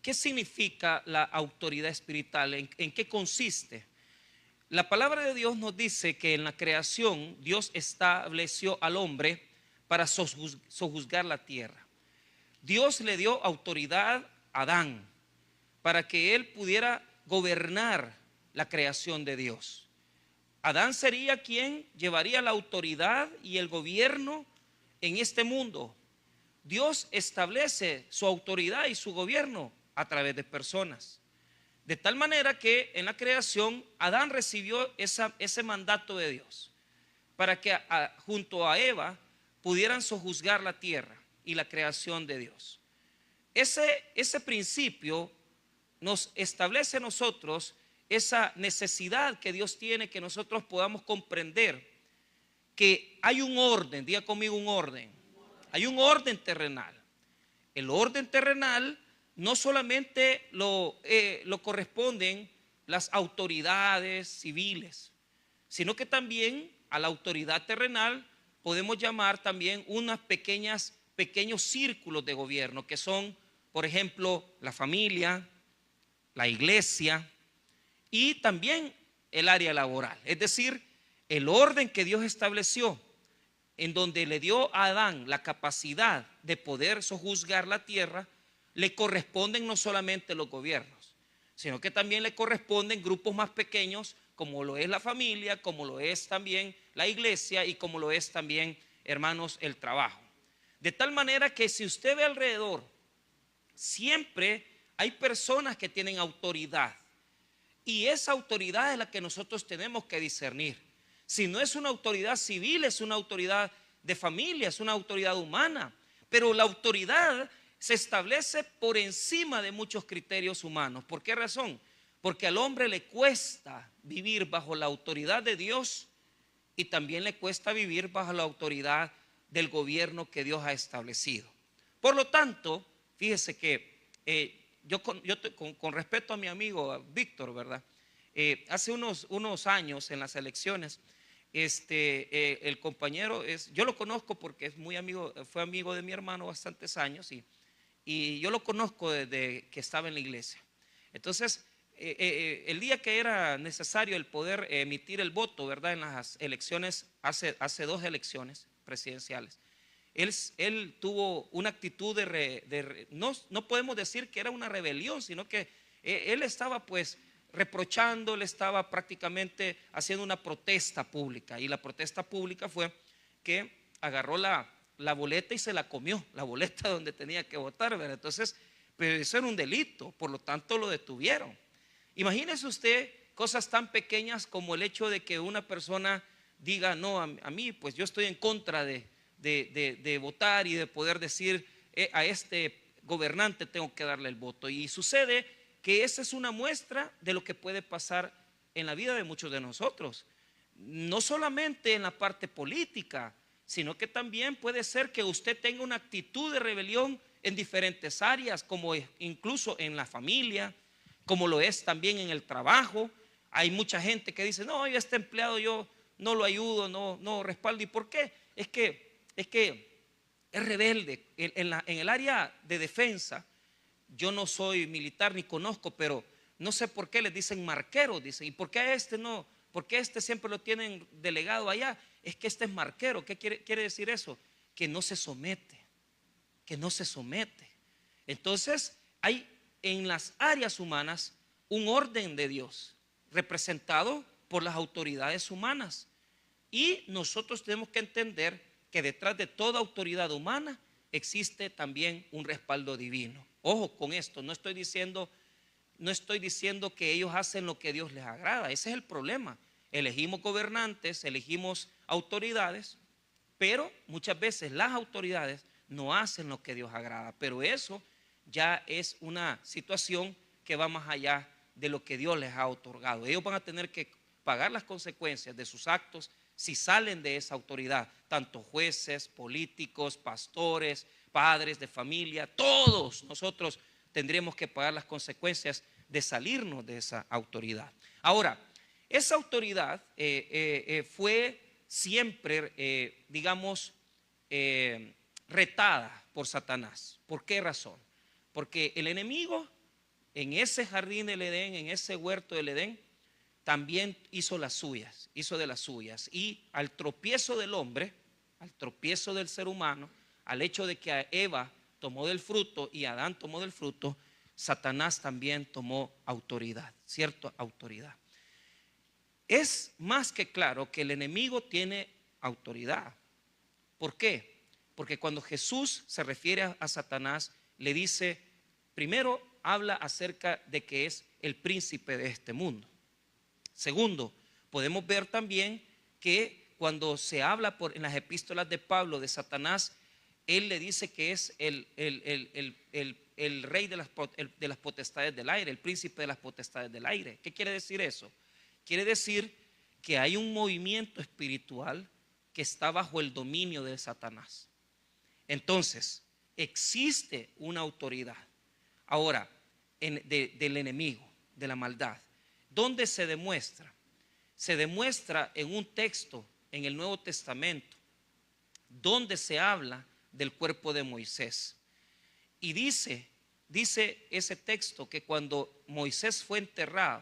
¿qué significa la autoridad espiritual? ¿En qué consiste? La palabra de Dios nos dice que en la creación Dios estableció al hombre para sojuzgar la tierra. Dios le dio autoridad a Adán para que él pudiera gobernar la creación de Dios. Adán sería quien llevaría la autoridad y el gobierno en este mundo. Dios establece su autoridad y su gobierno a través de personas. De tal manera que en la creación Adán recibió ese mandato de Dios para que junto a Eva pudieran sojuzgar la tierra y la creación de Dios. Ese principio nos establece a nosotros esa necesidad que Dios tiene, que nosotros podamos comprender que hay un orden. Diga conmigo: un orden. Hay un orden terrenal. El orden terrenal no solamente lo corresponden las autoridades civiles, sino que también a la autoridad terrenal podemos llamar también pequeños círculos de gobierno, que son, por ejemplo, la familia, la iglesia y también el área laboral. Es decir, el orden que Dios estableció, en donde le dio a Adán la capacidad de poder sojuzgar la tierra, le corresponden no solamente los gobiernos, sino que también le corresponden grupos más pequeños, como lo es la familia, como lo es también la iglesia y como lo es también, hermanos, el trabajo. De tal manera que si usted ve alrededor, siempre hay personas que tienen autoridad, y esa autoridad es la que nosotros tenemos que discernir. Si no es una autoridad civil, es una autoridad de familia, es una autoridad humana, pero la autoridad se establece por encima de muchos criterios humanos. ¿Por qué razón? Porque al hombre le cuesta vivir bajo la autoridad de Dios y también le cuesta vivir bajo la autoridad del gobierno que Dios ha establecido. Por lo tanto, fíjese que con respecto a mi amigo Víctor, ¿verdad? Hace unos años en las elecciones, el compañero yo lo conozco porque es muy amigo, fue amigo de mi hermano bastantes años y yo lo conozco desde que estaba en la iglesia. Entonces, el día que era necesario el poder emitir el voto, ¿verdad? En las elecciones, hace 2 elecciones presidenciales, él tuvo una actitud no podemos decir que era una rebelión, sino que él estaba pues reprochando, él estaba prácticamente haciendo una protesta pública, y la protesta pública fue que agarró la boleta y se la comió, la boleta donde tenía que votar, ¿verdad? Entonces, pero eso era un delito, por lo tanto lo detuvieron. Imagínese usted cosas tan pequeñas como el hecho de que una persona diga: no, a mí pues yo estoy en contra de votar y de poder decir a este gobernante tengo que darle el voto. Y sucede que esa es una muestra de lo que puede pasar en la vida de muchos de nosotros, no solamente en la parte política, sino que también puede ser que usted tenga una actitud de rebelión en diferentes áreas, como incluso en la familia, como lo es también en el trabajo. Hay mucha gente que dice: no, yo a este empleado yo no lo ayudo, no respaldo. ¿Y por qué? Es que es rebelde. En el área de defensa, yo no soy militar ni conozco, pero no sé por qué les dicen marquero, dicen. ¿Y por qué a este no? ¿Por qué a este siempre lo tienen delegado allá? Es que este es marquero. ¿Qué quiere decir eso? Que no se somete, que no se somete. Entonces hay en las áreas humanas un orden de Dios representado por las autoridades humanas, y nosotros tenemos que entender que detrás de toda autoridad humana existe también un respaldo divino. Ojo con esto, no estoy diciendo que ellos hacen lo que Dios les agrada. Ese es el problema. Elegimos gobernantes, elegimos autoridades, pero muchas veces las autoridades no hacen lo que Dios agrada. Pero eso ya es una situación que va más allá de lo que Dios les ha otorgado. Ellos van a tener que pagar las consecuencias de sus actos si salen de esa autoridad, tanto jueces, políticos, pastores, padres de familia. Todos nosotros tendremos que pagar las consecuencias de salirnos de esa autoridad. Ahora, esa autoridad fue siempre, retada por Satanás. ¿Por qué razón? Porque el enemigo en ese jardín del Edén, en ese huerto del Edén, también hizo las suyas, hizo de las suyas. Y al tropiezo del hombre, al tropiezo del ser humano, al hecho de que Eva tomó del fruto y Adán tomó del fruto, Satanás también tomó autoridad, cierta autoridad. Es más que claro que el enemigo tiene autoridad. ¿Por qué? Porque cuando Jesús se refiere a Satanás, le dice, primero habla acerca de que es el príncipe de este mundo. Segundo, podemos ver también que cuando se habla en las epístolas de Pablo de Satanás, él le dice que es el rey de las potestades del aire, el príncipe de las potestades del aire. ¿Qué quiere decir eso? Quiere decir que hay un movimiento espiritual que está bajo el dominio de Satanás. Entonces, existe una autoridad ahora del enemigo, de la maldad. ¿Dónde se demuestra? Se demuestra en un texto en el Nuevo Testamento donde se habla del cuerpo de Moisés. Y dice ese texto que cuando Moisés fue enterrado,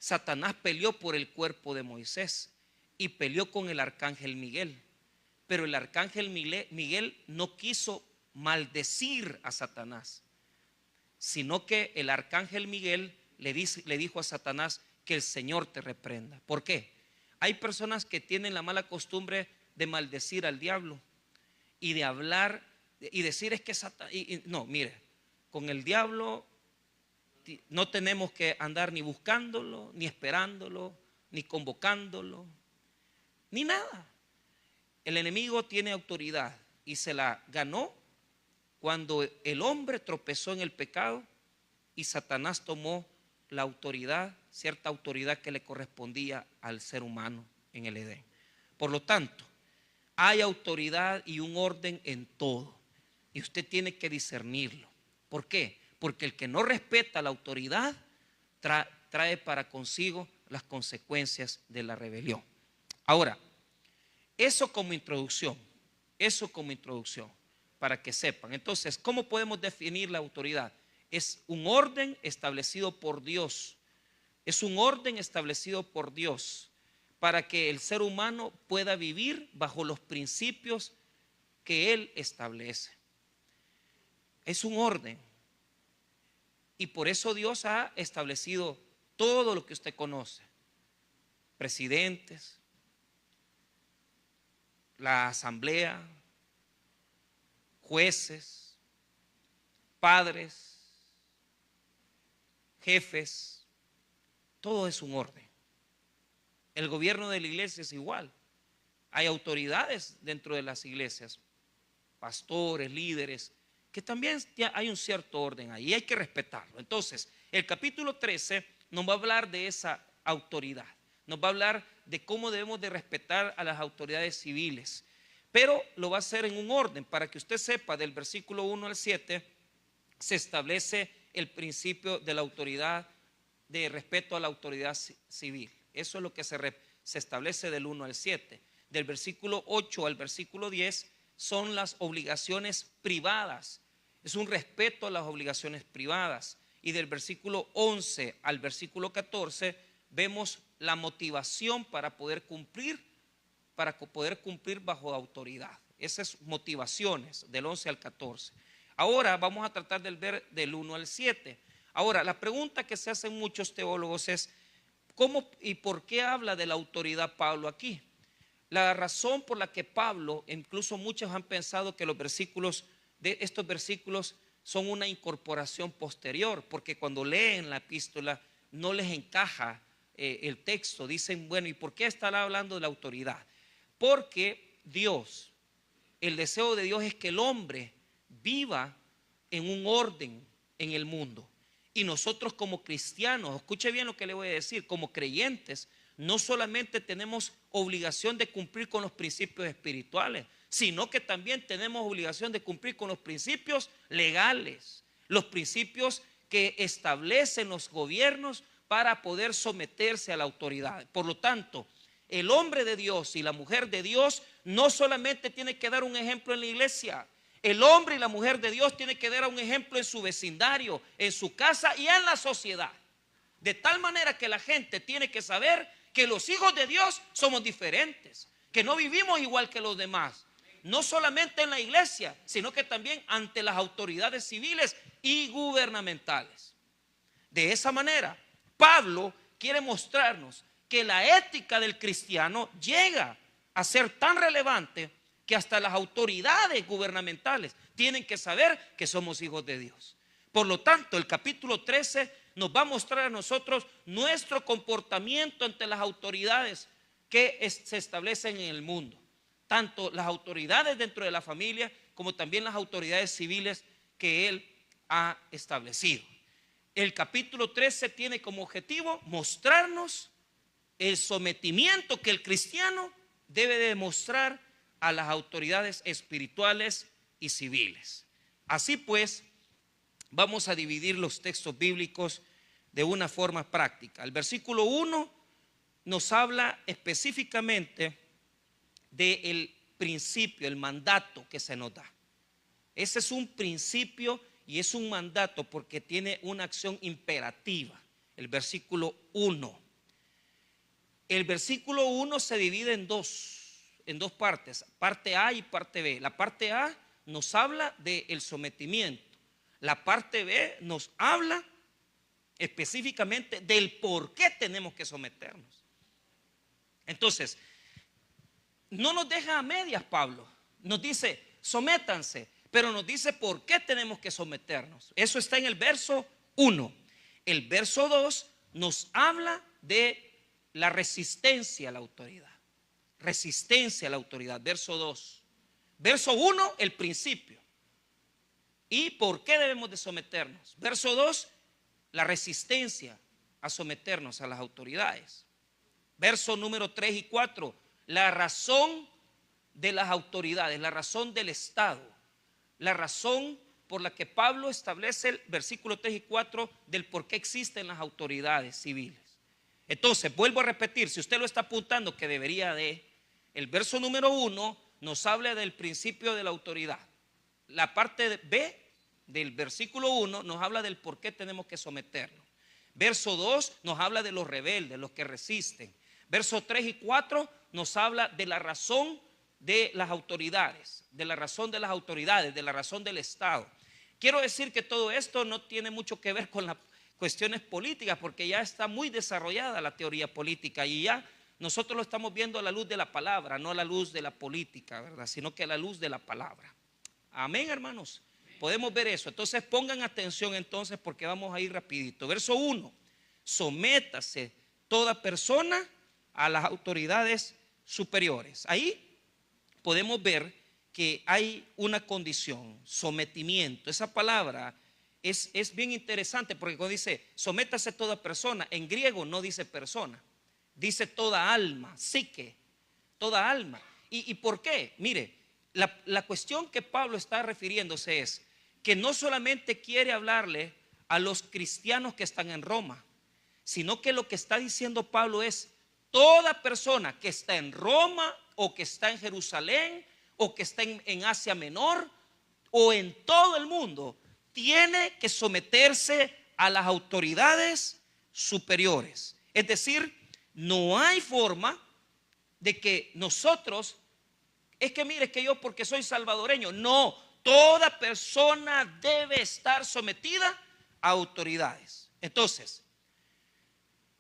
Satanás peleó por el cuerpo de Moisés y peleó con el arcángel Miguel. Pero el arcángel Miguel no quiso maldecir a Satanás, sino que el arcángel Miguel le dijo a Satanás que el Señor te reprenda. ¿Por qué? Hay personas que tienen la mala costumbre de maldecir al diablo y de hablar y decir es que Satanás. No, mire, con el diablo no tenemos que andar ni buscándolo, ni esperándolo, ni convocándolo, ni nada. El enemigo tiene autoridad y se la ganó cuando el hombre tropezó en el pecado y Satanás tomó la autoridad, cierta autoridad que le correspondía al ser humano en el Edén. Por lo tanto, hay autoridad y un orden en todo y usted tiene que discernirlo. ¿Por qué? Porque el que no respeta la autoridad trae para consigo las consecuencias de la rebelión. Ahora, eso como introducción, para que sepan. Entonces, ¿cómo podemos definir la autoridad? Es un orden establecido por Dios. Es un orden establecido por Dios para que el ser humano pueda vivir bajo los principios que Él establece. Es un orden. Y por eso Dios ha establecido todo lo que usted conoce. Presidentes, la asamblea, jueces, padres, jefes, todo es un orden. El gobierno de la iglesia es igual. Hay autoridades dentro de las iglesias, pastores, líderes, que también hay un cierto orden ahí y hay que respetarlo. Entonces, el capítulo 13 nos va a hablar de esa autoridad. Nos va a hablar de cómo debemos de respetar a las autoridades civiles. Pero lo va a hacer en un orden para que usted sepa, del versículo 1 al 7 se establece el principio de la autoridad, de respeto a la autoridad civil. Eso es lo que se establece del 1 al 7. Del versículo 8 al versículo 10 son las obligaciones privadas. Es un respeto a las obligaciones privadas. Y del versículo 11 al versículo 14 vemos la motivación para poder cumplir bajo autoridad. Esas motivaciones del 11 al 14. Ahora vamos a tratar de ver del 1 al 7. Ahora, la pregunta que se hacen muchos teólogos es ¿cómo y por qué habla de la autoridad Pablo aquí? La razón por la que Pablo, incluso muchos han pensado que estos versículos son una incorporación posterior, porque cuando leen la epístola no les encaja el texto. Dicen, bueno, ¿y por qué está hablando de la autoridad? Porque Dios, el deseo de Dios es que el hombre viva en un orden en el mundo. Y nosotros como cristianos, escuche bien lo que le voy a decir, como creyentes, no solamente tenemos obligación de cumplir con los principios espirituales, sino que también tenemos obligación de cumplir con los principios legales, los principios que establecen los gobiernos para poder someterse a la autoridad. Por lo tanto, el hombre de Dios y la mujer de Dios no solamente tiene que dar un ejemplo en la iglesia, El hombre y la mujer de Dios tienen que dar un ejemplo en su vecindario, en su casa y en la sociedad. De tal manera que la gente tiene que saber que los hijos de Dios somos diferentes, que no vivimos igual que los demás. No solamente en la iglesia, sino que también ante las autoridades civiles y gubernamentales. De esa manera, Pablo quiere mostrarnos que la ética del cristiano llega a ser tan relevante que hasta las autoridades gubernamentales tienen que saber que somos hijos de Dios. Por lo tanto, el capítulo 13 nos va a mostrar a nosotros nuestro comportamiento ante las autoridades que se establecen en el mundo. Tanto las autoridades dentro de la familia como también las autoridades civiles que él ha establecido. El capítulo 13 tiene como objetivo mostrarnos el sometimiento que el cristiano debe demostrar a las autoridades espirituales y civiles. Así pues, vamos a dividir los textos bíblicos de una forma práctica. El versículo 1 nos habla específicamente del principio, el mandato que se nos da. Ese es un principio y es un mandato porque tiene una acción imperativa. El versículo 1. El versículo 1 se divide en dos partes, parte A y parte B. La parte A nos habla del sometimiento. La parte B nos habla específicamente del por qué tenemos que someternos. Entonces, no nos deja a medias Pablo. Nos dice, sométanse, pero nos dice por qué tenemos que someternos. Eso está en el verso 1. El verso 2 nos habla de la resistencia a la autoridad. Resistencia a la autoridad, verso 2. Verso 1, el principio. ¿Y por qué debemos de someternos? Verso 2, la resistencia a someternos a las autoridades. Verso número 3 y 4, la razón de las autoridades, la razón del Estado, la razón por la que Pablo establece el versículo 3 y 4 del por qué existen las autoridades civiles. Entonces, vuelvo a repetir, si usted lo está apuntando que debería de, el verso número 1 nos habla del principio de la autoridad. La parte B del versículo 1 nos habla del por qué tenemos que someternos. Verso 2 nos habla de los rebeldes, los que resisten. Verso 3 y 4 nos habla de la razón de las autoridades, de la razón de las autoridades, de la razón del Estado. Quiero decir que todo esto no tiene mucho que ver con las cuestiones políticas, porque ya está muy desarrollada la teoría política y ya nosotros lo estamos viendo a la luz de la palabra, no a la luz de la política, ¿verdad? Sino que a la luz de la palabra. Amén, hermanos. Podemos ver eso. Entonces pongan atención entonces porque vamos a ir rapidito. Verso 1. Sométase toda persona a las autoridades superiores. Ahí podemos ver que hay una condición, sometimiento. Esa palabra es bien interesante porque cuando dice sométase toda persona, en griego no dice persona, dice toda alma, psique, toda alma. ¿Y por qué? Mire, la cuestión que Pablo está refiriéndose es que no solamente quiere hablarle a los cristianos que están en Roma, sino que lo que está diciendo Pablo es toda persona que está en Roma o que está en Jerusalén o que está en Asia Menor o en todo el mundo tiene que someterse a las autoridades superiores. Es decir, no hay forma de que nosotros, es que mire que yo porque soy salvadoreño, no, toda persona debe estar sometida a autoridades. Entonces,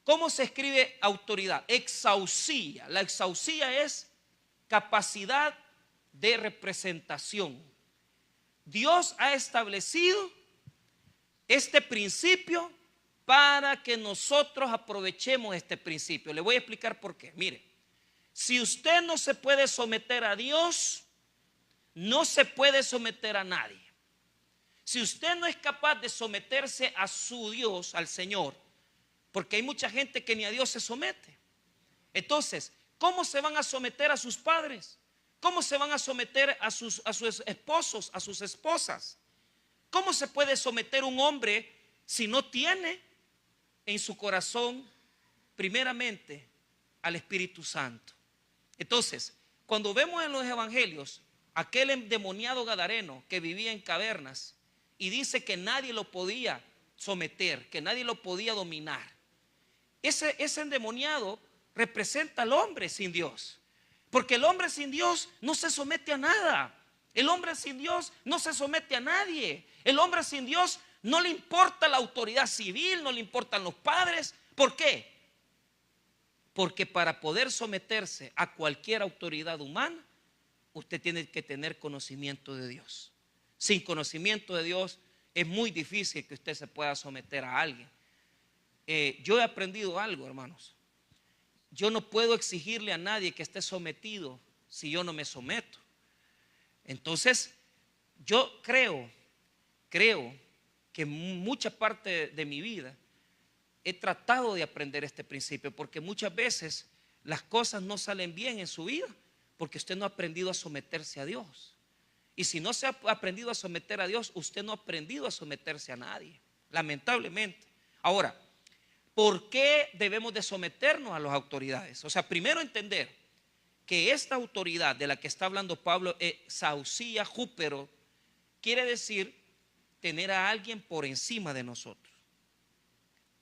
¿cómo se escribe autoridad? Exausía. La exausía es capacidad de representación. Dios ha establecido este principio para que nosotros aprovechemos este principio. Le voy a explicar por qué. Mire, si usted no se puede someter a Dios, no se puede someter a nadie. Si usted no es capaz de someterse a su Dios, al Señor, porque hay mucha gente que ni a Dios se somete. Entonces, ¿cómo se van a someter a sus padres? ¿Cómo se van a someter a sus esposos, a sus esposas? ¿Cómo se puede someter un hombre si no tiene en su corazón primeramente al Espíritu Santo? Entonces, cuando vemos en los evangelios aquel endemoniado gadareno que vivía en cavernas y dice que nadie lo podía someter, que nadie lo podía dominar. Ese endemoniado representa al hombre sin Dios, porque el hombre sin Dios no se somete a nada. El hombre sin Dios no se somete a nadie. El hombre sin Dios no le importa la autoridad civil, no le importan los padres. ¿Por qué? Porque para poder someterse a cualquier autoridad humana, usted tiene que tener conocimiento de Dios. Sin conocimiento de Dios es muy difícil que usted se pueda someter a alguien. Yo he aprendido algo, hermanos. Yo no puedo exigirle a nadie que esté sometido si yo no me someto. Entonces, yo creo que mucha parte de mi vida he tratado de aprender este principio, porque muchas veces las cosas no salen bien en su vida porque usted no ha aprendido a someterse a Dios. Y si no se ha aprendido a someter a Dios, usted no ha aprendido a someterse a nadie, lamentablemente. Ahora, ¿por qué debemos de someternos a las autoridades? O sea, primero entender que esta autoridad de la que está hablando Pablo, Sausía, Júpero, quiere decir tener a alguien por encima de nosotros.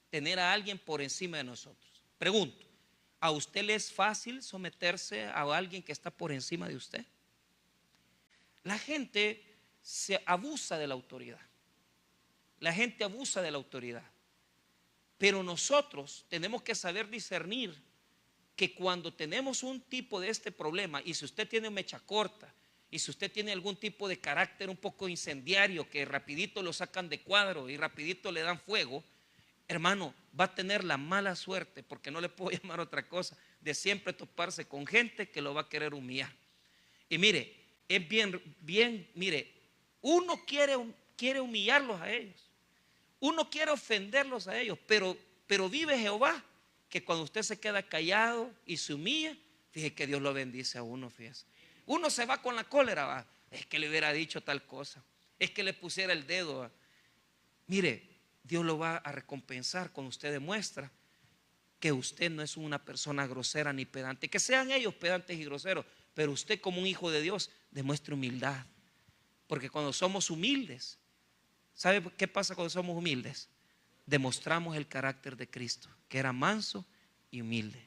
Tener a alguien por encima de nosotros. Pregunto, ¿a usted le es fácil someterse a alguien que está por encima de usted? La gente se abusa de la autoridad. La gente abusa de la autoridad. Pero nosotros tenemos que saber discernir que cuando tenemos un tipo de este problema, y si usted tiene mecha corta, y si usted tiene algún tipo de carácter un poco incendiario, que rapidito lo sacan de cuadro y rapidito le dan fuego, hermano, va a tener la mala suerte, porque no le puedo llamar otra cosa, de siempre toparse con gente que lo va a querer humillar. Y mire, es bien, mire, uno quiere humillarlos a ellos, uno quiere ofenderlos a ellos, pero vive Jehová, que cuando usted se queda callado y se humilla, fíjese que Dios lo bendice a uno, fíjese. Uno se va con la cólera, va, es que le hubiera dicho tal cosa, es que le pusiera el dedo, va. Mire, Dios lo va a recompensar cuando usted demuestra que usted no es una persona grosera ni pedante. Que sean ellos pedantes y groseros, pero usted como un hijo de Dios demuestre humildad. Porque cuando somos humildes, ¿sabe qué pasa cuando somos humildes? Demostramos el carácter de Cristo, que era manso y humilde.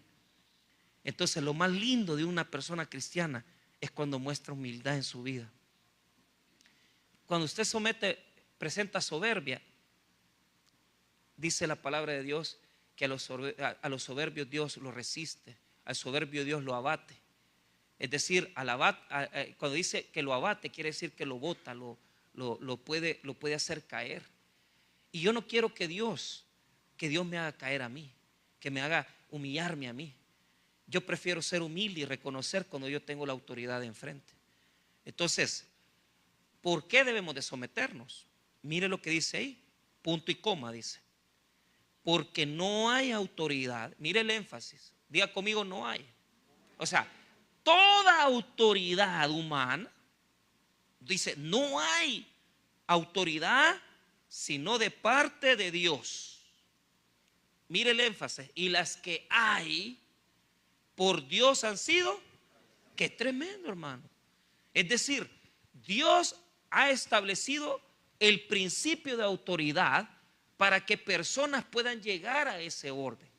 Entonces lo más lindo de una persona cristiana es cuando muestra humildad en su vida. Cuando usted presenta soberbia, dice la palabra de Dios que a los soberbios Dios lo resiste, al soberbio Dios lo abate. Es decir, cuando dice que lo abate, quiere decir que lo bota, lo puede hacer caer. Y yo no quiero que Dios me haga caer a mí, que me haga humillarme a mí. Yo prefiero ser humilde y reconocer cuando yo tengo la autoridad enfrente. Entonces, ¿por qué debemos de someternos? Mire lo que dice ahí, punto y coma dice. Porque no hay autoridad, mire el énfasis, diga conmigo no hay. O sea, toda autoridad humana, dice, no hay autoridad sino de parte de Dios. Mire el énfasis, y las que hay por Dios han sido, qué tremendo, hermano. Es decir, Dios ha establecido el principio de autoridad para que personas puedan llegar a ese orden.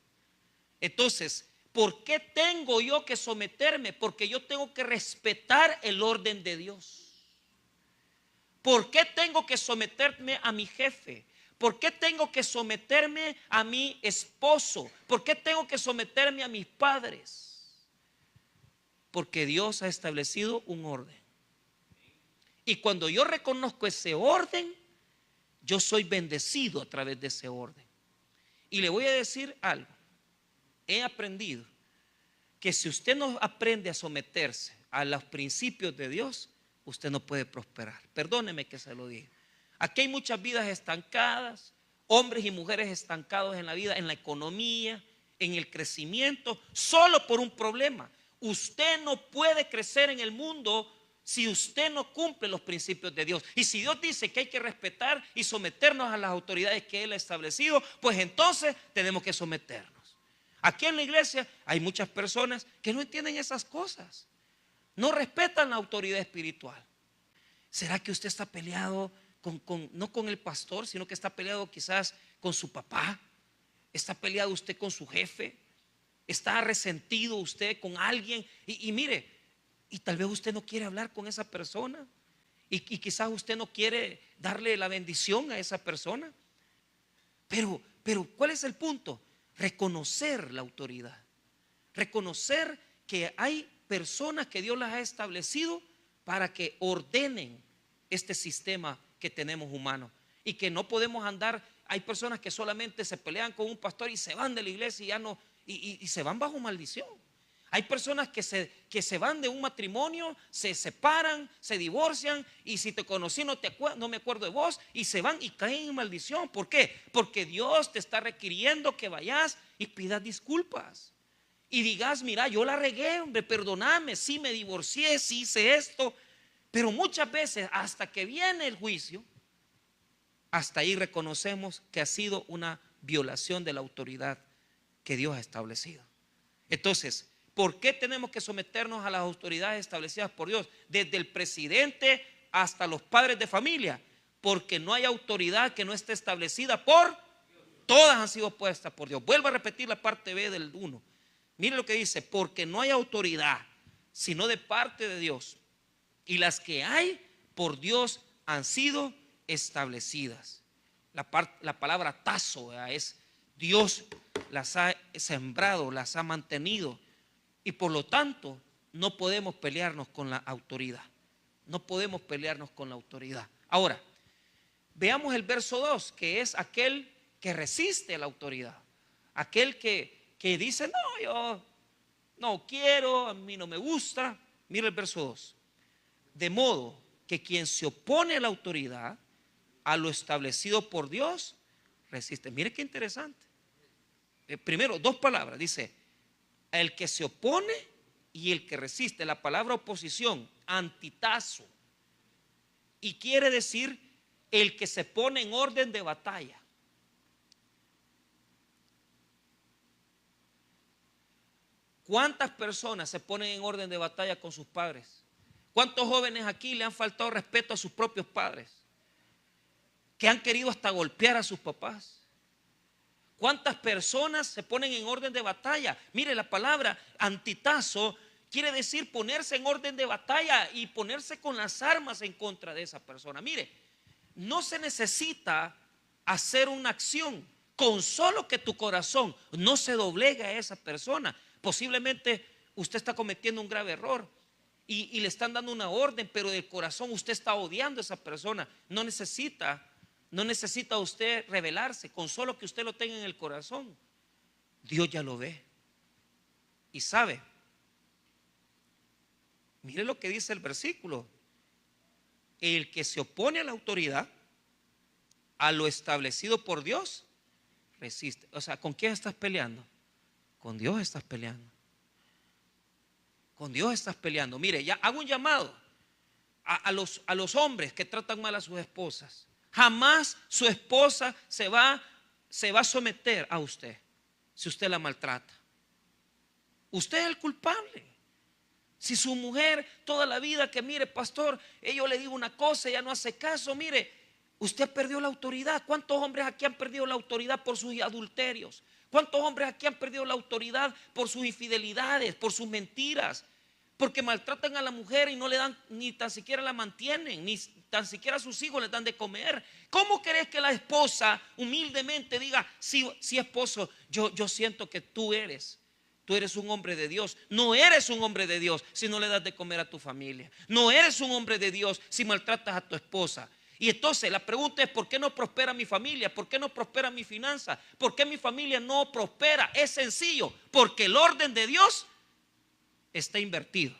Entonces, ¿por qué tengo yo que someterme? Porque yo tengo que respetar el orden de Dios. ¿Por qué tengo que someterme a mi jefe? ¿Por qué tengo que someterme a mi esposo? ¿Por qué tengo que someterme a mis padres? Porque Dios ha establecido un orden. Y cuando yo reconozco ese orden, yo soy bendecido a través de ese orden. Y le voy a decir algo. He aprendido que si usted no aprende a someterse a los principios de Dios, usted no puede prosperar. Perdóneme que se lo diga. Aquí hay muchas vidas estancadas, hombres y mujeres estancados en la vida, en la economía, en el crecimiento, solo por un problema. Usted no puede crecer en el mundo si usted no cumple los principios de Dios. Y si Dios dice que hay que respetar y someternos a las autoridades que Él ha establecido, pues entonces tenemos que someternos. Aquí en la iglesia hay muchas personas que no entienden esas cosas. no respetan la autoridad espiritual. ¿Será que usted está peleado no con el pastor, sino que está peleado quizás con su papá? ¿Está peleado usted con su jefe? ¿Está resentido usted con alguien? Y mire, y tal vez usted no quiere hablar con esa persona, y quizás usted no quiere darle la bendición a esa persona. Pero ¿cuál es el punto? Reconocer la autoridad. Reconocer que hay personas que Dios las ha establecido para que ordenen este sistema que tenemos humano, y que no podemos andar. Hay personas que solamente se pelean con un pastor y se van de la iglesia y ya no, y se van bajo maldición. Hay personas que se van de un matrimonio, se separan, se divorcian, y si te conocí no me acuerdo de vos, y se van y caen en maldición. ¿Por qué? Porque Dios te está requiriendo que vayas y pidas disculpas y digas: mira, yo la regué, hombre, perdóname, sí me divorcié, sí hice esto. Pero muchas veces, hasta que viene el juicio, hasta ahí reconocemos que ha sido una violación de la autoridad que Dios ha establecido. Entonces, ¿por qué tenemos que someternos a las autoridades establecidas por Dios? Desde el presidente hasta los padres de familia. Porque no hay autoridad que no esté establecida por, todas han sido puestas por Dios. Vuelvo a repetir la parte B del 1. Mire lo que dice: porque no hay autoridad sino de parte de Dios, y las que hay por Dios han sido establecidas. La palabra tazo es Dios las ha sembrado, las ha mantenido, y por lo tanto no podemos pelearnos con la autoridad. No podemos pelearnos con la autoridad. Ahora, veamos el verso 2, que es aquel que resiste a la autoridad, aquel que dice: no, yo no quiero, a mí no me gusta. Mira el verso 2: de modo que quien se opone a la autoridad, a lo establecido por Dios, resiste. Mire qué interesante. Primero, dos palabras, dice: el que se opone y el que resiste. La palabra oposición, antitazo, y quiere decir el que se pone en orden de batalla. ¿Cuántas personas se ponen en orden de batalla con sus padres? ¿Cuántos jóvenes aquí le han faltado respeto a sus propios padres, que han querido hasta golpear a sus papás? ¿Cuántas personas se ponen en orden de batalla? Mire, la palabra antitazo quiere decir ponerse en orden de batalla y ponerse con las armas en contra de esa persona. Mire, no se necesita hacer una acción, con solo que tu corazón no se doblegue a esa persona. Posiblemente usted está cometiendo un grave error y le están dando una orden, pero del corazón usted está odiando a esa persona. No necesita usted rebelarse, con solo que usted lo tenga en el corazón. Dios ya lo ve y sabe. Mire lo que dice el versículo: el que se opone a la autoridad, a lo establecido por Dios, resiste. O sea, ¿con quién estás peleando? Con Dios estás peleando. Con Dios estás peleando. Mire, ya hago un llamado a los hombres que tratan mal a sus esposas. Jamás su esposa se va a someter a usted si usted la maltrata. Usted es el culpable. Si su mujer toda la vida que, mire, pastor, yo le digo una cosa, ella no hace caso, mire, usted perdió la autoridad. ¿Cuántos hombres aquí han perdido la autoridad por sus adulterios? ¿Cuántos hombres aquí han perdido la autoridad por sus infidelidades, por sus mentiras? Porque maltratan a la mujer y no le dan, ni tan siquiera la mantienen, ni tan siquiera a sus hijos les dan de comer. ¿Cómo querés que la esposa humildemente diga: sí, esposo, yo siento que tú eres un hombre de Dios? No eres un hombre de Dios si no le das de comer a tu familia. No eres un hombre de Dios si maltratas a tu esposa. Y entonces la pregunta es: ¿por qué no prospera mi familia? ¿Por qué no prospera mi finanza? ¿Por qué mi familia no prospera? Es sencillo: porque el orden de Dios está invertido.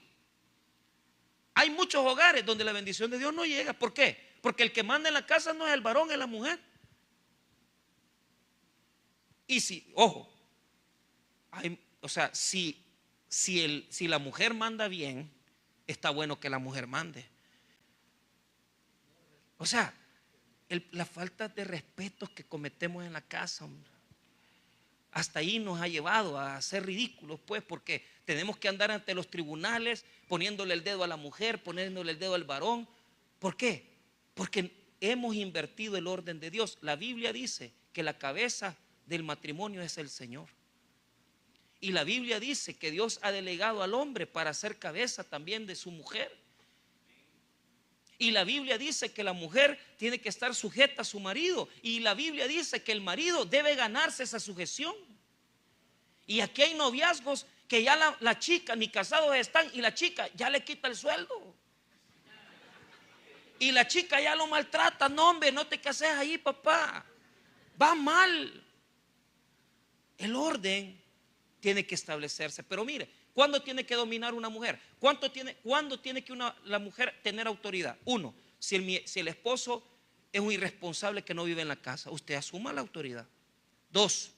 Hay muchos hogares donde la bendición de Dios no llega. ¿Por qué? Porque el que manda en la casa no es el varón, es la mujer. Y si, ojo, si la mujer manda bien, está bueno que la mujer mande. O sea, la falta de respeto que cometemos en la casa, hombre. hasta ahí nos ha llevado a hacer ridículos, pues, porque tenemos que andar ante los tribunales poniéndole el dedo a la mujer, poniéndole el dedo al varón. ¿Por qué? Porque hemos invertido el orden de Dios. La Biblia dice que la cabeza del matrimonio es el Señor. Y la Biblia dice que Dios ha delegado al hombre para ser cabeza también de su mujer. Y la Biblia dice que la mujer tiene que estar sujeta a su marido. Y la Biblia dice que el marido debe ganarse esa sujeción. Y aquí hay noviazgos que ya la chica ni casados están y la chica ya le quita el sueldo. Y la chica ya lo maltrata. No, hombre, no te cases ahí, papá. Va mal. El orden tiene que establecerse. Pero mire, ¿cuándo tiene que dominar una mujer? ¿Cuándo tiene que la mujer tener autoridad? Uno, si el esposo es un irresponsable que no vive en la casa, usted asuma la autoridad. Dos,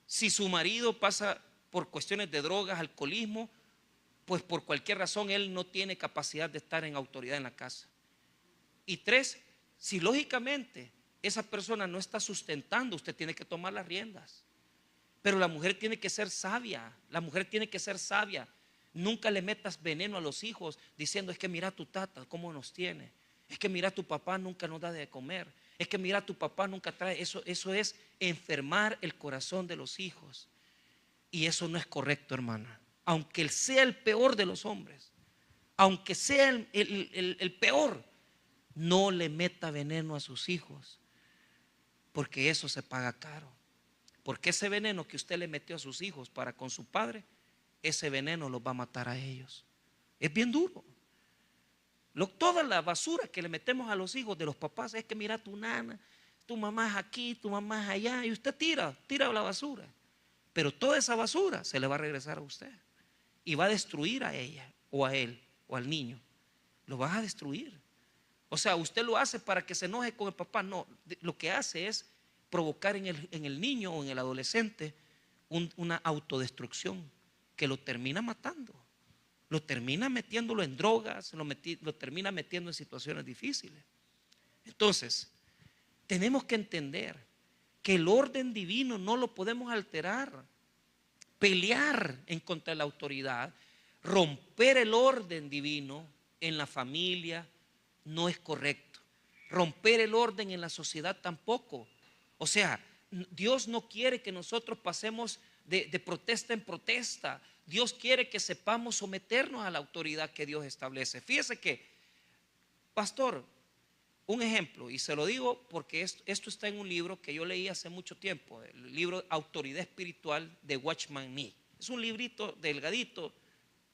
si su marido pasa por cuestiones de drogas, alcoholismo, pues por cualquier razón él no tiene capacidad de estar en autoridad en la casa. Y tres, si lógicamente esa persona no está sustentando, usted tiene que tomar las riendas. Pero la mujer tiene que ser sabia. La mujer tiene que ser sabia. Nunca le metas veneno a los hijos diciendo: es que mira tu tata cómo nos tiene, es que mira tu papá nunca nos da de comer, es que mira tu papá nunca trae. Eso es enfermar el corazón de los hijos. Y eso no es correcto, hermana. Aunque él sea el peor de los hombres, aunque sea el peor, no le meta veneno a sus hijos, porque eso se paga caro. Porque ese veneno que usted le metió a sus hijos para con su padre, ese veneno los va a matar a ellos. Es bien duro. Toda la basura que le metemos a los hijos de los papás es que mira tu nana, tu mamá es aquí, tu mamá es allá, y usted tira la basura. Pero toda esa basura se le va a regresar a usted y va a destruir a ella o a él o al niño. Lo vas a destruir. O sea, usted lo hace para que se enoje con el papá. No, lo que hace es provocar en el niño o en el adolescente una autodestrucción que lo termina matando, lo termina metiéndolo en drogas, lo termina metiendo en situaciones difíciles. Entonces, tenemos que entender que el orden divino no lo podemos alterar. Pelear en contra de la autoridad, romper el orden divino en la familia no es correcto. Romper el orden en la sociedad tampoco. O sea, Dios no quiere que nosotros pasemos de protesta en protesta. Dios quiere que sepamos someternos a la autoridad que Dios establece. Fíjese que, pastor, un ejemplo, y se lo digo porque esto está en un libro que yo leí hace mucho tiempo, el libro Autoridad Espiritual de Watchman Nee. Es un librito delgadito,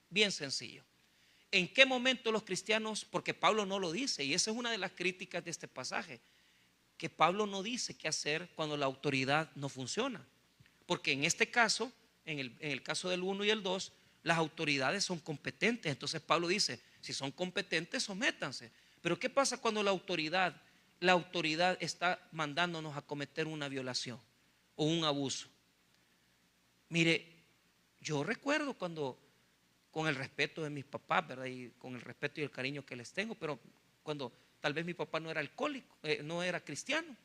bien sencillo. ¿En qué momento los cristianos? Porque Pablo no lo dice, y esa es una de las críticas de este pasaje, que Pablo no dice qué hacer cuando la autoridad no funciona. Porque en este caso, en el caso del 1 y el 2, las autoridades son competentes. Entonces Pablo dice: si son competentes, sométanse. Pero ¿qué pasa cuando la autoridad está mandándonos a cometer una violación o un abuso? Mire, yo recuerdo cuando, con el respeto de mis papás, ¿verdad? Y con el respeto y el cariño que les tengo, pero cuando tal vez mi papá no era alcohólico, no era cristiano,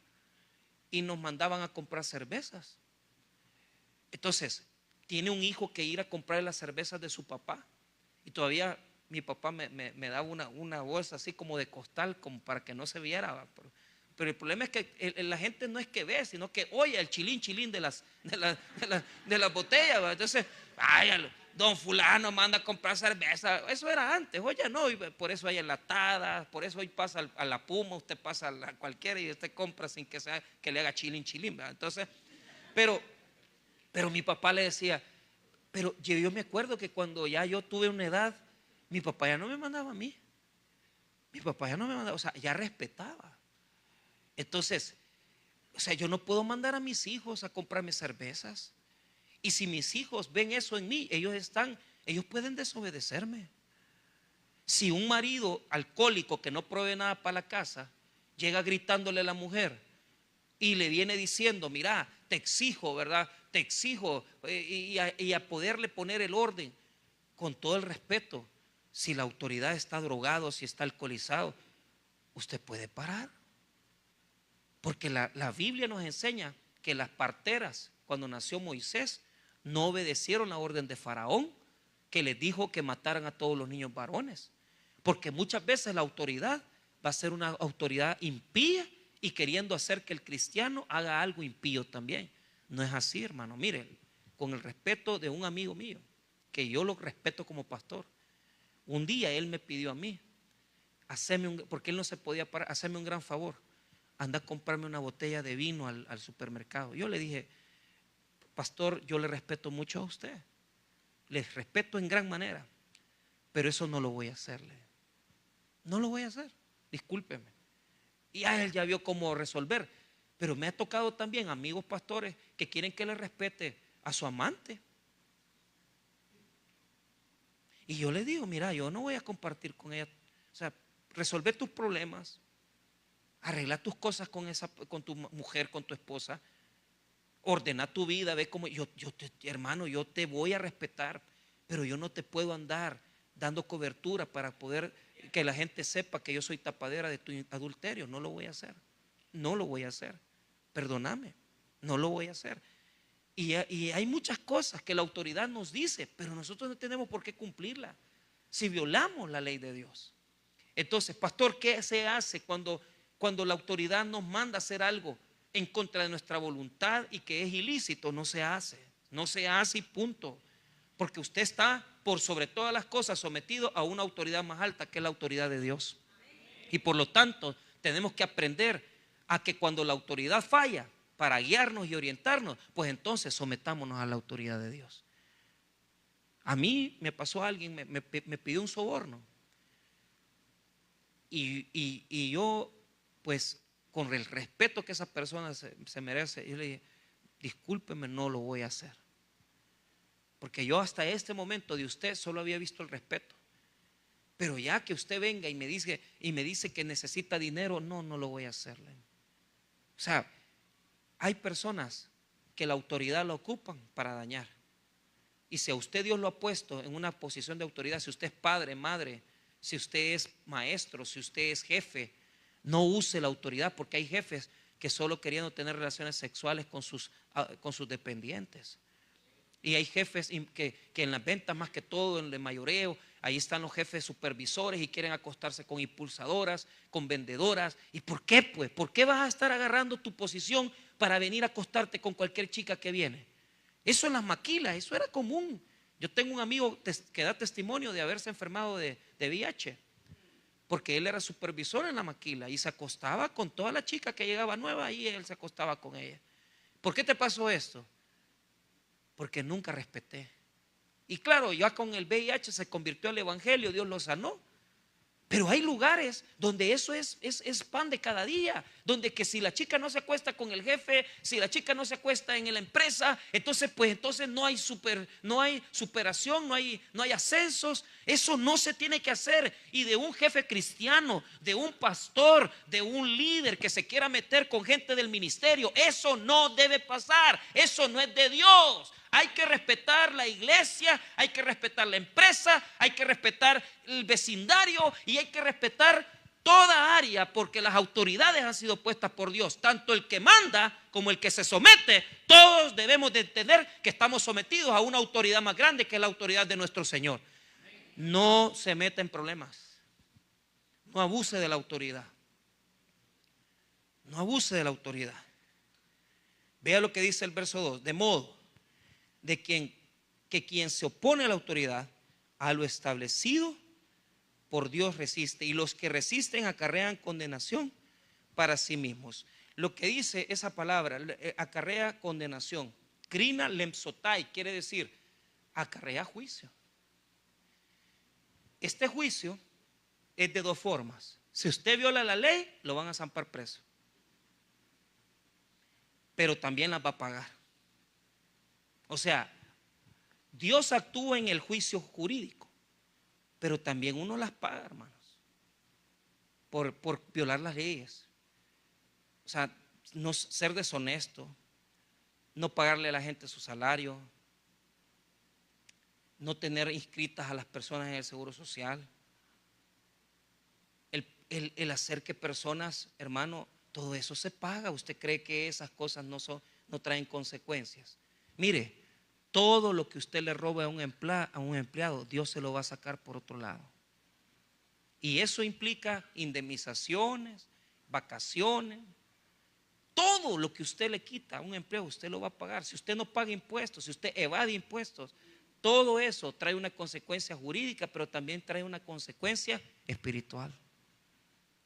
y nos mandaban a comprar cervezas. Entonces, tiene un hijo que ir a comprar las cervezas de su papá, y todavía mi papá me daba una bolsa así como de costal, como para que no se viera. Pero el problema es que la gente no es que ve, sino que oye el chilín de las botellas, ¿va? Entonces, don fulano manda a comprar cerveza. Eso era antes, hoy ya no, y por eso hay enlatadas, por eso hoy pasa a la Puma, usted pasa a cualquiera y usted compra sin que le haga chilín, ¿verdad? Entonces, pero mi papá le decía, pero yo me acuerdo que cuando ya yo tuve una edad, mi papá ya no me mandaba a mí. Mi papá ya no me mandaba, o sea, ya respetaba. Entonces, o sea, yo no puedo mandar a mis hijos a comprarme cervezas. Y si mis hijos ven eso en mí, ellos pueden desobedecerme. Si un marido alcohólico que no provee nada para la casa llega gritándole a la mujer y le viene diciendo: mira, te exijo, ¿verdad? Te exijo, y a poderle poner el orden, con todo el respeto, si la autoridad está drogado, si está alcoholizado, usted puede parar. Porque la Biblia nos enseña que las parteras, cuando nació Moisés, no obedecieron la orden de Faraón, que les dijo que mataran a todos los niños varones. Porque muchas veces la autoridad va a ser una autoridad impía y queriendo hacer que el cristiano haga algo impío también. No es así, hermano. Miren, con el respeto de un amigo mío, que yo lo respeto como pastor, un día él me pidió a mí, porque él no se podía parar, hacerme un gran favor, anda a comprarme una botella de vino al supermercado. Yo le dije, pastor, yo le respeto mucho a usted, les respeto en gran manera, pero eso no lo voy a hacerle. No lo voy a hacer, discúlpeme. Y él ya vio cómo resolver. Pero me ha tocado también amigos pastores que quieren que le respete a su amante. Y yo le digo, mira, yo no voy a compartir con ella. O sea, resolver tus problemas, arreglar tus cosas con tu mujer, con tu esposa, ordenar tu vida, ve cómo hermano, yo te voy a respetar, pero yo no te puedo andar dando cobertura para poder que la gente sepa que yo soy tapadera de tu adulterio. No lo voy a hacer. No lo voy a hacer. Perdóname, no lo voy a hacer. Y hay muchas cosas que la autoridad nos dice, pero nosotros no tenemos por qué cumplirla si violamos la ley de Dios. Entonces, pastor, ¿qué se hace cuando la autoridad nos manda a hacer algo en contra de nuestra voluntad y que es ilícito? No se hace y punto. Porque usted está por sobre todas las cosas sometido a una autoridad más alta, que es la autoridad de Dios. Y por lo tanto tenemos que aprender a que cuando la autoridad falla para guiarnos y orientarnos, pues entonces sometámonos a la autoridad de Dios. A mí me pasó alguien, me pidió un soborno y yo, pues con el respeto que esa persona se merece, yo le dije, discúlpeme, no lo voy a hacer. Porque yo hasta este momento de usted solo había visto el respeto. Pero ya que usted venga y me dice que necesita dinero, no lo voy a hacerle. O sea, hay personas que la autoridad la ocupan para dañar. Y si a usted Dios lo ha puesto en una posición de autoridad, si usted es padre, madre, si usted es maestro, si usted es jefe, no use la autoridad, porque hay jefes que solo queriendo tener relaciones sexuales con sus dependientes. Y hay jefes que en las ventas, más que todo en el mayoreo, ahí están los jefes supervisores y quieren acostarse con impulsadoras, con vendedoras. ¿Y por qué pues? ¿Por qué vas a estar agarrando tu posición para venir a acostarte con cualquier chica que viene? Eso en las maquilas, eso era común. Yo tengo un amigo que da testimonio de haberse enfermado de VIH, porque él era supervisor en la maquila y se acostaba con toda la chica que llegaba nueva y él se acostaba con ella. ¿Por qué te pasó esto? Porque nunca respeté. Y claro, ya con el VIH se convirtió al evangelio, Dios lo sanó. Pero hay lugares donde eso es pan de cada día, donde que si la chica no se acuesta con el jefe, si la chica no se acuesta en la empresa, entonces no hay superación, no hay ascensos. Eso no se tiene que hacer. Y de un jefe cristiano, de un pastor, de un líder que se quiera meter con gente del ministerio, eso no debe pasar. Eso no es de Dios. Hay que respetar la iglesia, hay que respetar la empresa, hay que respetar el vecindario y hay que respetar toda área, porque las autoridades han sido puestas por Dios. Tanto el que manda como el que se somete, todos debemos de entender que estamos sometidos a una autoridad más grande, que es la autoridad de nuestro Señor. No se meta en problemas, no abuse de la autoridad, no abuse de la autoridad. Vea lo que dice el verso 2: de modo de quien se opone a la autoridad, a lo establecido por Dios resiste, y los que resisten acarrean condenación para sí mismos. Lo que dice esa palabra, acarrea condenación, crina lemsotai, quiere decir acarrea juicio. Este juicio es de dos formas. Si usted viola la ley, lo van a zampar preso, pero también las va a pagar. O sea, Dios actúa en el juicio jurídico, pero también uno las paga, hermanos, por violar las leyes. O sea, no ser deshonesto, no pagarle a la gente su salario, no tener inscritas a las personas en el seguro social, el hacer que personas, hermano, todo eso se paga. ¿Usted cree que esas cosas no no traen consecuencias. Mire, todo lo que usted le robe a un empleado, Dios se lo va a sacar por otro lado. Y eso implica indemnizaciones, vacaciones. Todo lo que usted le quita a un empleado, usted lo va a pagar. Si usted no paga impuestos, si usted evade impuestos, todo eso trae una consecuencia jurídica, pero también trae una consecuencia espiritual.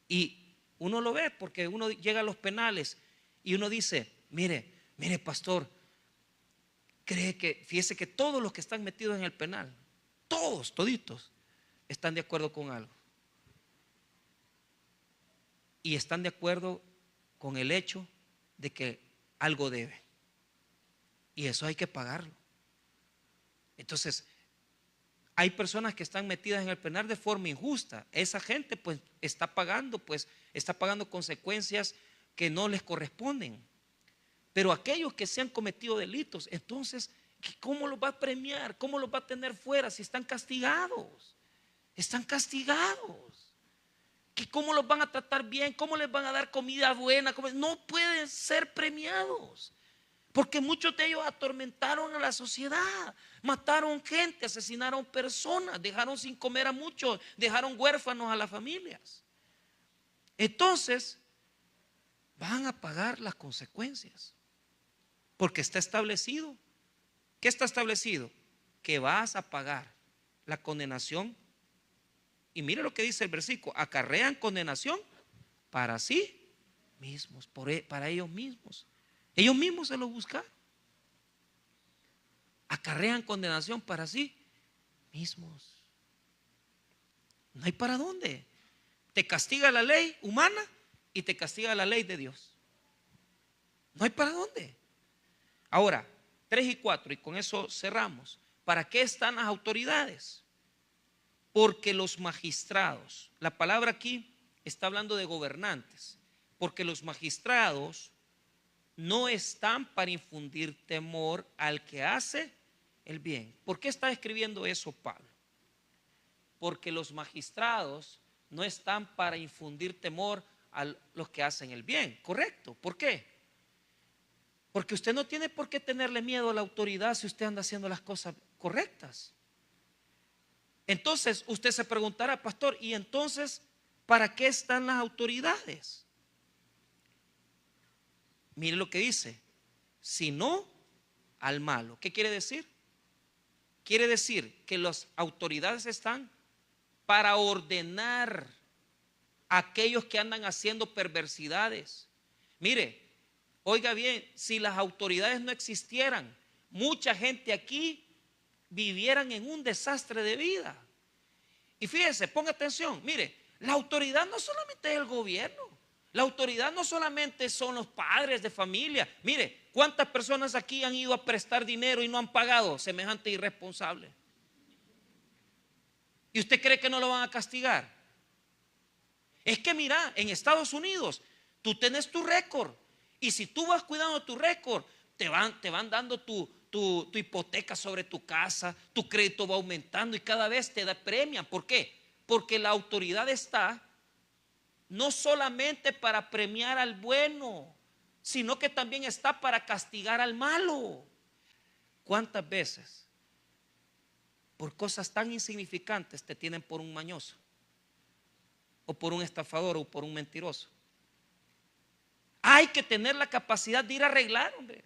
Y uno lo ve porque uno llega a los penales y uno dice, mire pastor, fíjese que todos los que están metidos en el penal, toditos, están de acuerdo con algo. Y están de acuerdo con el hecho de que algo debe. Y eso hay que pagarlo. Entonces, hay personas que están metidas en el penal de forma injusta. Esa gente pues está pagando consecuencias que no les corresponden. Pero aquellos que se han cometido delitos, entonces, ¿cómo los va a premiar? ¿Cómo los va a tener fuera si están castigados? Están castigados. ¿Cómo los van a tratar bien? ¿Cómo les van a dar comida buena? No pueden ser premiados. Porque muchos de ellos atormentaron a la sociedad, mataron gente, asesinaron personas, dejaron sin comer a muchos, dejaron huérfanos a las familias. Entonces, van a pagar las consecuencias. Porque está establecido. ¿Qué está establecido? Que vas a pagar la condenación. Y mire lo que dice el versículo: acarrean condenación para sí mismos, para ellos mismos. Ellos mismos se lo buscan. Acarrean condenación para sí mismos. No hay para dónde. Te castiga la ley humana y te castiga la ley de Dios. No hay para dónde. Ahora, 3 y 4, y con eso cerramos. ¿Para qué están las autoridades? Porque los magistrados, la palabra aquí está hablando de gobernantes, porque los magistrados no están para infundir temor al que hace el bien. ¿Por qué está escribiendo eso Pablo? Porque los magistrados no están para infundir temor a los que hacen el bien, ¿correcto? ¿Por qué? Porque usted no tiene por qué tenerle miedo a la autoridad si usted anda haciendo las cosas correctas. Entonces usted se preguntará, pastor, ¿y entonces para qué están las autoridades? Mire lo que dice: sino al malo. ¿Qué quiere decir? Quiere decir que las autoridades están para ordenar a aquellos que andan haciendo perversidades. Mire, oiga bien, si las autoridades no existieran, mucha gente aquí vivieran en un desastre de vida. Y fíjese, ponga atención, mire, la autoridad no solamente es el gobierno, la autoridad no solamente son los padres de familia. Mire, ¿cuántas personas aquí han ido a prestar dinero y no han pagado? Semejante irresponsable. ¿Y usted cree que no lo van a castigar? Es que mira, en Estados Unidos tú tienes tu récord, y si tú vas cuidando tu récord, te van dando tu hipoteca sobre tu casa, tu crédito va aumentando y cada vez te premian. ¿Por qué? Porque la autoridad está no solamente para premiar al bueno, sino que también está para castigar al malo. ¿Cuántas veces por cosas tan insignificantes te tienen por un mañoso, o por un estafador, o por un mentiroso? Hay que tener la capacidad de ir a arreglar, hombre.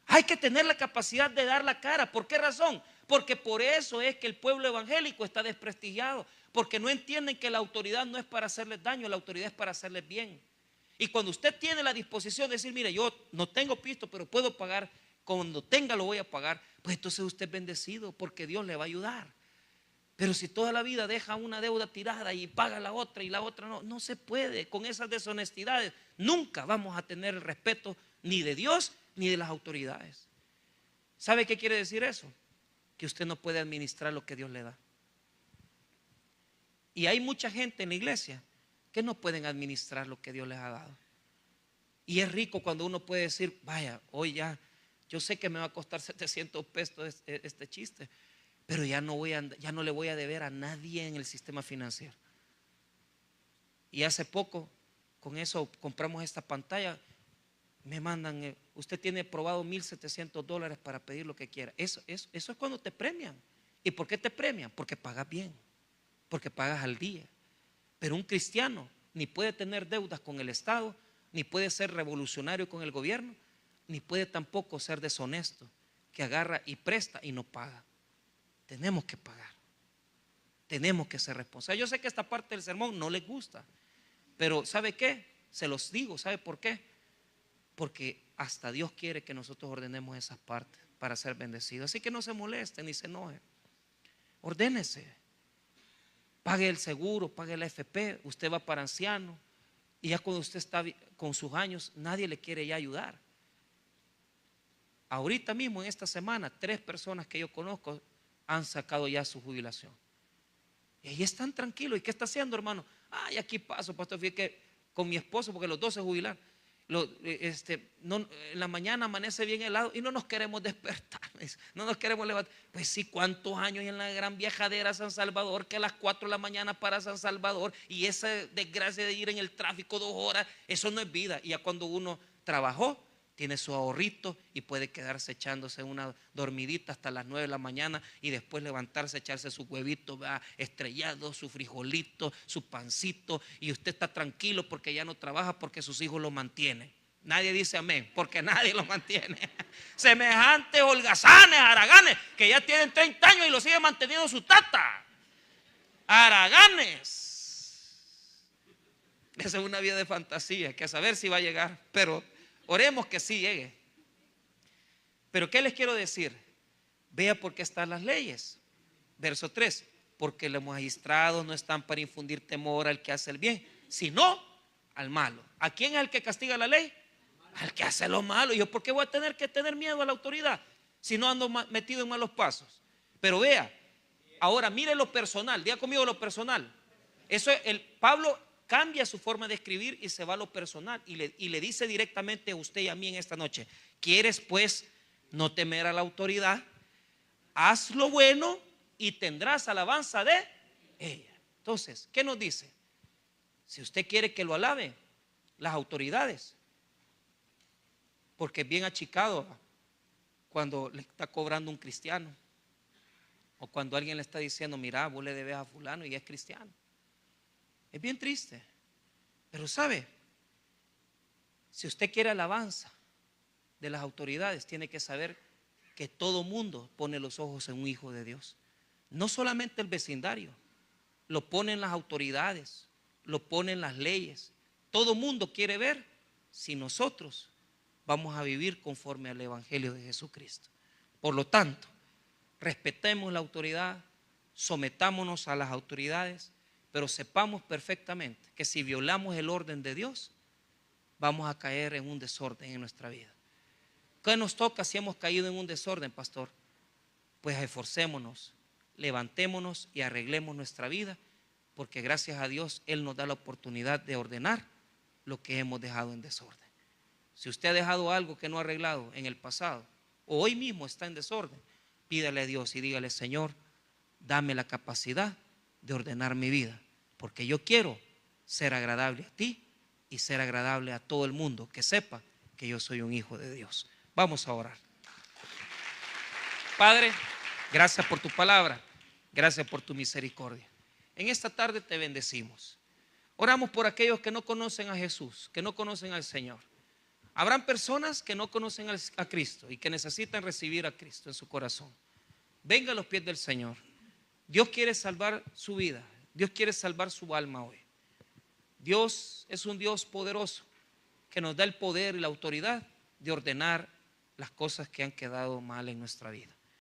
Hay que tener la capacidad de dar la cara. ¿Por qué razón? Porque por eso es que el pueblo evangélico está desprestigiado, porque no entienden que la autoridad no es para hacerles daño, la autoridad es para hacerles bien. Y cuando usted tiene la disposición de decir, mire, yo no tengo pisto, pero puedo pagar, cuando tenga lo voy a pagar, pues entonces usted es bendecido, porque Dios le va a ayudar. Pero si toda la vida deja una deuda tirada y paga la otra y la otra no se puede. Con esas deshonestidades nunca vamos a tener el respeto ni de Dios ni de las autoridades. ¿Sabe qué quiere decir eso? Que usted no puede administrar lo que Dios le da. Y hay mucha gente en la iglesia que no pueden administrar lo que Dios les ha dado. Y es rico cuando uno puede decir, vaya, hoy ya, yo sé que me va a costar 700 pesos este chiste, pero ya no le voy a deber a nadie en el sistema financiero. Y hace poco, con eso compramos esta pantalla. me mandan, usted tiene probado $1,700 para pedir lo que quiera. Eso es cuando te premian. ¿Y por qué te premian? Porque pagas bien, porque pagas al día. Pero un cristiano ni puede tener deudas con el Estado, ni puede ser revolucionario con el gobierno, ni puede tampoco ser deshonesto, que agarra y presta y no paga. Tenemos que pagar, tenemos que ser responsables. Yo sé que esta parte del sermón no les gusta, pero ¿sabe qué? Se los digo, ¿sabe por qué? Porque hasta Dios quiere que nosotros ordenemos esas partes para ser bendecidos. Así que no se moleste ni se enoje. Ordénese. Pague el seguro, pague la AFP. Usted va para anciano. Y ya cuando usted está con sus años, nadie le quiere ya ayudar. Ahorita mismo, en esta semana, 3 personas que yo conozco han sacado ya su jubilación. Y ahí están tranquilos. ¿Y qué está haciendo, hermano? Ay, aquí paso, pastor. Fíjate que con mi esposo, porque los dos se jubilaron. En la mañana amanece bien helado y no nos queremos despertar, no nos queremos levantar. Pues sí, ¿cuántos años en la gran viajadera a San Salvador? Que a las 4 de la mañana para San Salvador, y esa desgracia de ir en el tráfico 2 horas, eso no es vida. Y ya cuando uno trabajó, tiene su ahorrito y puede quedarse echándose una dormidita hasta las 9 de la mañana y después levantarse, echarse su huevito estrellado, su frijolito, su pancito, y usted está tranquilo porque ya no trabaja, porque sus hijos lo mantienen. Nadie dice amén, porque nadie lo mantiene. Semejantes holgazanes, haraganes, que ya tienen 30 años y lo sigue manteniendo su tata. Haraganes. Esa es una vida de fantasía, que a saber si va a llegar, pero oremos que sí llegue. Pero ¿qué les quiero decir? Vea por qué están las leyes. Verso 3: porque los magistrados no están para infundir temor al que hace el bien, sino al malo. ¿A quién es el que castiga la ley? Al que hace lo malo. ¿Y yo por qué voy a tener que tener miedo a la autoridad si no ando metido en malos pasos? Pero vea, ahora mire lo personal. Diga conmigo lo personal. Eso es Pablo cambia su forma de escribir y se va a lo personal y le dice directamente a usted y a mí en esta noche: ¿quieres pues no temer a la autoridad? Haz lo bueno y tendrás alabanza de ella. Entonces, ¿qué nos dice? Si usted quiere que lo alabe las autoridades, porque es bien achicado cuando le está cobrando un cristiano, o cuando alguien le está diciendo: mira, vos le debes a fulano y es cristiano. Es bien triste. Pero sabe, si usted quiere alabanza de las autoridades, tiene que saber que todo mundo pone los ojos en un hijo de Dios. No solamente el vecindario, lo ponen las autoridades, lo ponen las leyes. Todo mundo quiere ver si nosotros vamos a vivir conforme al Evangelio de Jesucristo. Por lo tanto, respetemos la autoridad, sometámonos a las autoridades, pero sepamos perfectamente que si violamos el orden de Dios, vamos a caer en un desorden en nuestra vida. ¿Qué nos toca si hemos caído en un desorden, pastor? Pues esforcémonos, levantémonos y arreglemos nuestra vida, porque gracias a Dios Él nos da la oportunidad de ordenar lo que hemos dejado en desorden. Si usted ha dejado algo que no ha arreglado en el pasado, o hoy mismo está en desorden, pídale a Dios y dígale: Señor, dame la capacidad de ordenar mi vida, porque yo quiero ser agradable a ti y ser agradable a todo el mundo que sepa que yo soy un hijo de Dios. Vamos a orar. Padre, gracias por tu palabra, gracias por tu misericordia. En esta tarde te bendecimos. Oramos por aquellos que no conocen a Jesús, que no conocen al Señor. Habrán personas que no conocen a Cristo y que necesitan recibir a Cristo en su corazón. Venga a los pies del Señor. Dios quiere salvar su vida. Dios quiere salvar su alma hoy. Dios es un Dios poderoso que nos da el poder y la autoridad de ordenar las cosas que han quedado mal en nuestra vida.